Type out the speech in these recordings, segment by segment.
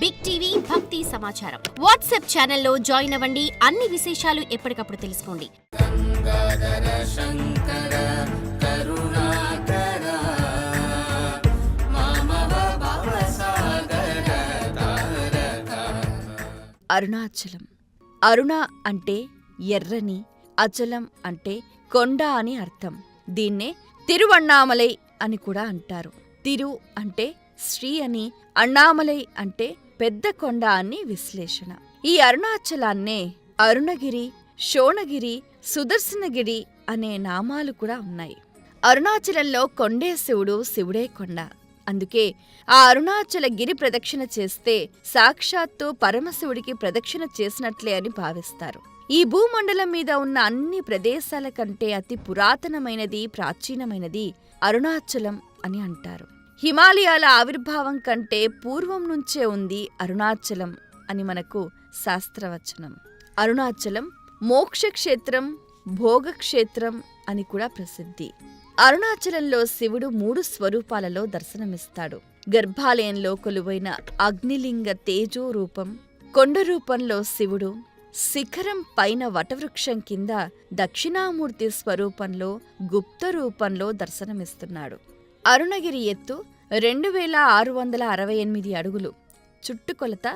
Big TV భక్తి సమాచారం WhatsApp ఛానల్లో జాయిన్ అవ్వండి. అన్ని విశేషాలు ఎప్పటికప్పుడు తెలుసుకోండి. అరుణాచలం. అరుణ అంటే ఎర్రని, అచలం అంటే కొండ అని అర్థం. దీన్నే తిరువణ్ణామలై అని కూడా అంటారు. తిరు అంటే శ్రీ అని, అణ్ణామలై అంటే పెద్ద కొండ అని విశ్లేషణ. ఈ అరుణాచలాన్నే అరుణగిరి, శోణగిరి, సుదర్శనగిరి అనే నామాలు కూడా ఉన్నాయి. అరుణాచలంలో కొండే శివుడు, శివుడే కొండ. అందుకే ఆ అరుణాచల గిరి ప్రదక్షిణ చేస్తే సాక్షాత్తు పరమశివుడికి ప్రదక్షిణ చేసినట్లే అని భావిస్తారు. ఈ భూమండలం మీద ఉన్న అన్ని ప్రదేశాల కంటే అతి పురాతనమైనది, ప్రాచీనమైనది అరుణాచలం అని అంటారు. హిమాలయాల ఆవిర్భావం కంటే పూర్వం నుంచే ఉంది అరుణాచలం అని మనకు శాస్త్రవచనం. అరుణాచలం మోక్షక్షేత్రం, భోగక్షేత్రం అని కూడా ప్రసిద్ధి. అరుణాచలంలో శివుడు 3 స్వరూపాలలో దర్శనమిస్తాడు. గర్భాలయంలో కొలువైన అగ్నిలింగ తేజో రూపం, కొండ రూపంలో శివుడు, శిఖరం పైన వటవృక్షం కింద దక్షిణామూర్తి స్వరూపంలో గుప్త రూపంలో దర్శనమిస్తున్నాడు. అరుణగిరి ఎత్తు 2668 అడుగులు, చుట్టుకొలత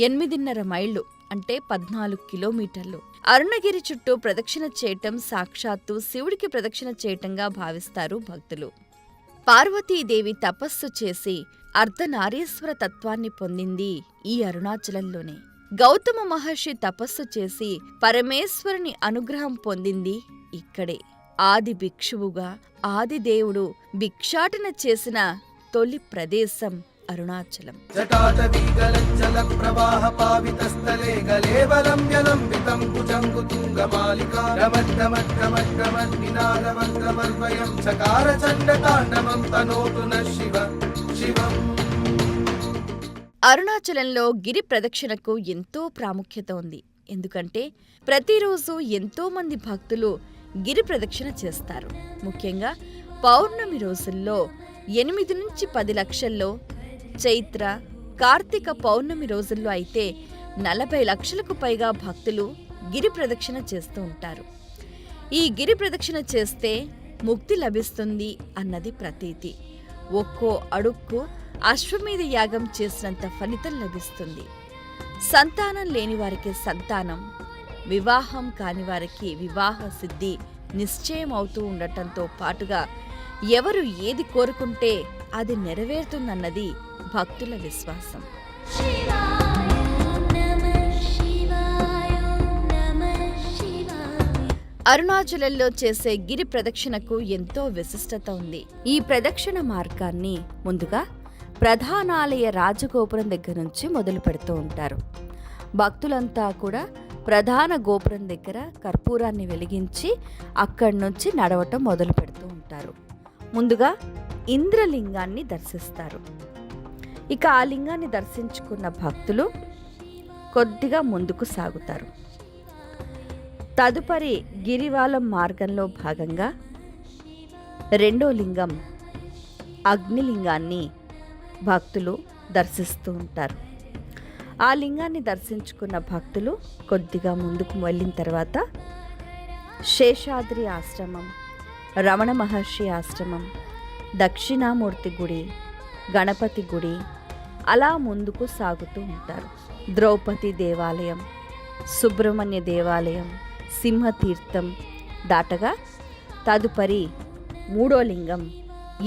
8.5 మైళ్ళు అంటే 14 కిలోమీటర్లు. అరుణగిరి చుట్టూ ప్రదక్షిణ చేయటం సాక్షాత్తు శివుడికి ప్రదక్షిణ చేయటంగా భావిస్తారు భక్తులు. పార్వతీదేవి తపస్సు చేసి అర్ధనారీశ్వర తత్వాన్ని పొందింది ఈ అరుణాచలంలోనే. గౌతమ మహర్షి తపస్సు చేసి పరమేశ్వరుని అనుగ్రహం పొందింది ఇక్కడే. ఆది భిక్షువుగా ఆదిదేవుడు భిక్షాటన చేసిన తొలి ప్రదేశం అరుణాచలం. జటాటవీగలంచల ప్రవాహ పావితస్థలే గలేవలంబ్యలంబితం కుజంగుతుంగమాలికా రమద్దమద్దమద్దమద్వినాదవద్దమర్వయం చకార చండతాండవం తనోతు న శివ శివం. అరుణాచలంలో గిరి ప్రదక్షిణకు ఎంతో ప్రాముఖ్యత ఉంది. ఎందుకంటే ప్రతిరోజు ఎంతో మంది భక్తులు గిరి ప్రదక్షిణ చేస్తారు. ముఖ్యంగా పౌర్ణమి రోజుల్లో 8 నుంచి 10 లక్షల్లో, చైత్ర, కార్తీక పౌర్ణమి రోజుల్లో అయితే 40 లక్షలకు పైగా భక్తులు గిరి ప్రదక్షిణ చేస్తూ ఉంటారు. ఈ గిరి ప్రదక్షిణ చేస్తే ముక్తి లభిస్తుంది అన్నది ప్రతీతి. ఒక్కో అడుక్కు అశ్వమేధ యాగం చేసినంత ఫలితం లభిస్తుంది. సంతానం లేని వారికి సంతానం, వివాహం కాని వారికి వివాహ సిద్ధి నిశ్చయం అవుతూ ఉండటంతో పాటుగా ఎవరు ఏది కోరుకుంటే అది నెరవేరుతుందన్నది భక్తుల విశ్వాసం. అరుణాచలంలో చేసే గిరి ప్రదక్షిణకు ఎంతో విశిష్టత ఉంది. ఈ ప్రదక్షిణ మార్గాన్ని ముందుగా ప్రధానాలయ రాజగోపురం దగ్గర నుంచి మొదలు పెడుతూ ఉంటారు. భక్తులంతా కూడా ప్రధాన గోపురం దగ్గర కర్పూరాన్ని వెలిగించి అక్కడి నుంచి నడవటం మొదలు పెడుతూ ఉంటారు. ముందుగా ఇంద్రలింగాన్ని దర్శిస్తారు. ఇక ఆ లింగాన్ని దర్శించుకున్న భక్తులు కొద్దిగా ముందుకు సాగుతారు. తదుపరి గిరివాలం మార్గంలో భాగంగా రెండో లింగం అగ్నిలింగాన్ని భక్తులు దర్శిస్తూ ఉంటారు. ఆ లింగాన్ని దర్శించుకున్న భక్తులు కొద్దిగా ముందుకు వెళ్ళిన తర్వాత శేషాద్రి ఆశ్రమం, రమణ మహర్షి ఆశ్రమం, దక్షిణామూర్తి గుడి, గణపతి గుడి అలా ముందుకు సాగుతూ ఉంటారు. ద్రౌపది దేవాలయం, సుబ్రహ్మణ్య దేవాలయం, సింహతీర్థం దాటగా తదుపరి మూడో లింగం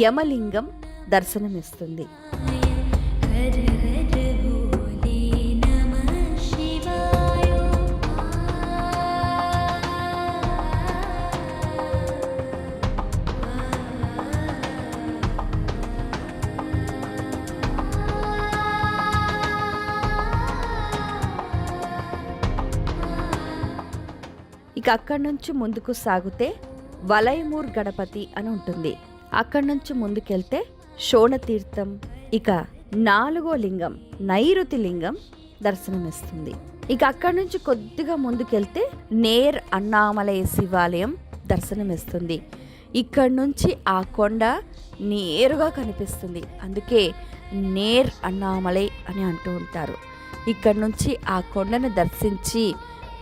యమలింగం దర్శనమిస్తుంది. ఇక అక్కడి నుంచి ముందుకు సాగితే వలైమూర్ గణపతి అని ఉంటుంది. అక్కడి నుంచి ముందుకెళ్తే శోణతీర్థం, ఇక 4వ లింగం నైరుతి లింగం దర్శనమిస్తుంది. ఇక అక్కడి నుంచి కొద్దిగా ముందుకెళ్తే నేర్ అన్నామలై శివాలయం దర్శనమిస్తుంది. ఇక్కడి నుంచి ఆ కొండ నేరుగా కనిపిస్తుంది. అందుకే నేర్ అన్నామలై అని అంటూ ఉంటారు. ఇక్కడి నుంచి ఆ కొండను దర్శించి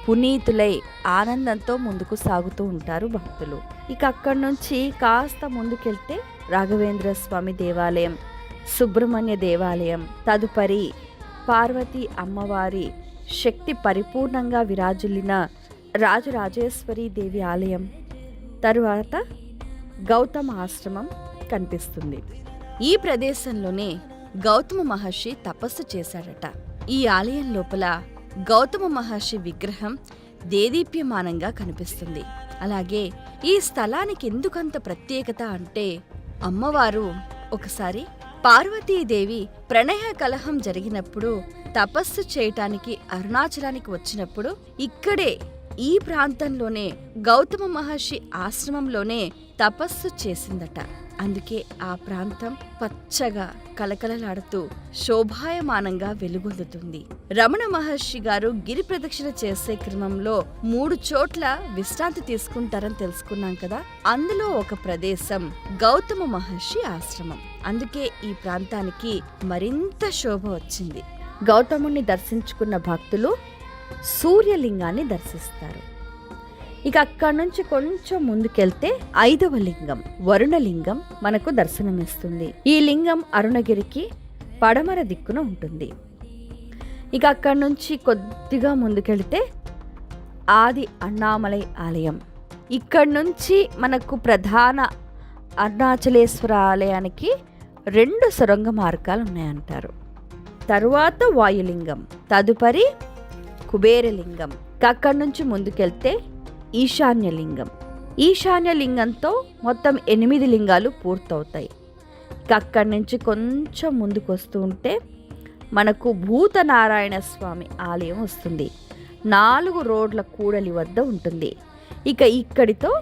పునీతులై ఆనందంతో ముందుకు సాగుతూ ఉంటారు భక్తులు. ఇక అక్కడి నుంచి కాస్త ముందుకెళ్తే రాఘవేంద్ర స్వామి దేవాలయం, సుబ్రహ్మణ్య దేవాలయం, తదుపరి పార్వతీ అమ్మవారి శక్తి పరిపూర్ణంగా విరాజిల్లిన రాజరాజేశ్వరి దేవి ఆలయం, తరువాత గౌతమ ఆశ్రమం కనిపిస్తుంది. ఈ ప్రదేశంలోనే గౌతమ మహర్షి తపస్సు చేశాడట. ఈ ఆలయం లోపల గౌతమ మహర్షి విగ్రహం దేదీప్యమానంగా కనిపిస్తుంది. అలాగే ఈ స్థలానికి ఎందుకంత ప్రత్యేకత అంటే, అమ్మవారు ఒకసారి పార్వతీదేవి ప్రణయ కలహం జరిగినప్పుడు తపస్సు చేయటానికి అరుణాచలానికి వచ్చినప్పుడు ఇక్కడే ఈ ప్రాంతంలోనే గౌతమ మహర్షి ఆశ్రమంలోనే తపస్సు చేసిందట. అందుకే ఆ ప్రాంతం పచ్చగా కలకలలాడుతూ శోభాయమానంగా వెలుగొందుతుంది. రమణ మహర్షి గారు గిరి ప్రదక్షిణ చేసే క్రమంలో 3 చోట్ల విశ్రాంతి తీసుకుంటారని తెలుసుకున్నాం కదా. అందులో ఒక ప్రదేశం గౌతమ మహర్షి ఆశ్రమం. అందుకే ఈ ప్రాంతానికి మరింత శోభ వచ్చింది. గౌతముని దర్శించుకున్న భక్తులు సూర్యలింగాన్ని దర్శిస్తారు. ఇక అక్కడి నుంచి కొంచెం ముందుకెళ్తే 5వ లింగం వరుణలింగం మనకు దర్శనమిస్తుంది. ఈ లింగం అరుణగిరికి పడమర దిక్కున ఉంటుంది. ఇక అక్కడి నుంచి కొద్దిగా ముందుకెళ్తే ఆది అన్నామలై ఆలయం. ఇక్కడి నుంచి మనకు ప్రధాన అరుణాచలేశ్వర ఆలయానికి 2 సొరంగ మార్గాలు ఉన్నాయంటారు. తరువాత వాయులింగం, తదుపరి కుబేరలింగం. అక్కడి నుంచి ముందుకెళ్తే ఈశాన్యలింగం. ఈశాన్యలింగంతో మొత్తం 8 లింగాలు పూర్తవుతాయి. అక్కడి నుంచి కొంచెం ముందుకు వస్తూ ఉంటే మనకు భూతనారాయణ స్వామి ఆలయం వస్తుంది. 4 రోడ్ల కూడలి వద్ద ఉంటుంది. ఇక ఇక్కడితో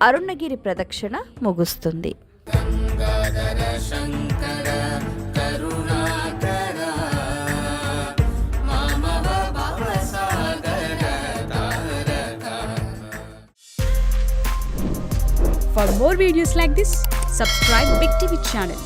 అరుణగిరి ప్రదక్షిణ ముగుస్తుంది. For more videos like this, subscribe Big TV channel.